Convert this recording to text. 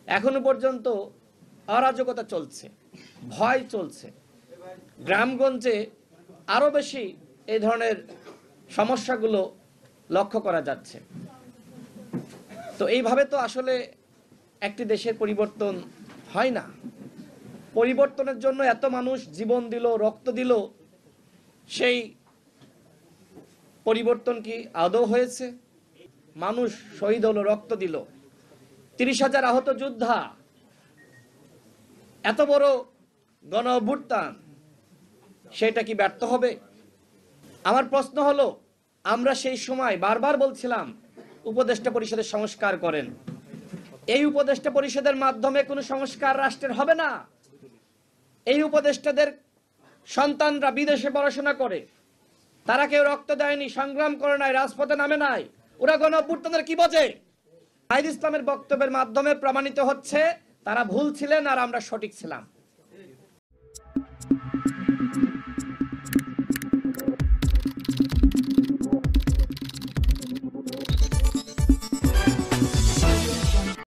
এখনো পর্যন্ত অরাজকতা চলছে, ভয় চলছে। গ্রামগঞ্জে আরো বেশি এই ধরনের সমস্যাগুলো লক্ষ্য করা যাচ্ছে। তো এইভাবে তো আসলে একটি দেশের পরিবর্তন হয় না। পরিবর্তনের জন্য এত মানুষ জীবন দিল, রক্ত দিল, সেই পরিবর্তন কি আদৌ হয়েছে? মানুষ শহীদ হলো, রক্ত দিল, ৩০,০০০ আহত যোদ্ধা, এত বড় গণ অভ্যুত্থান, সেটা কি ব্যর্থ হবে? আমার প্রশ্ন হলো, আমরা সেই সময় বারবার বলছিলাম উপদেষ্টা পরিষদের সংস্কার করেন। এই উপদেষ্টা পরিষদের মাধ্যমে কোনো সংস্কার রাষ্ট্রের হবে না। এই উপদেষ্টাদের সন্তানরা বিদেশে পড়াশোনা করে, তারা কেউ রক্ত দেয়নি, সংগ্রাম করে নাই, রাজপথে নামে নাই, ওরা গণ অভ্যুত্থানের কি বোঝে? নাহিদ ইসলামের বক্তব্যের মাধ্যমে প্রমাণিত হচ্ছে তারা ভুল ছিলেন আর আমরা সঠিক ছিলাম।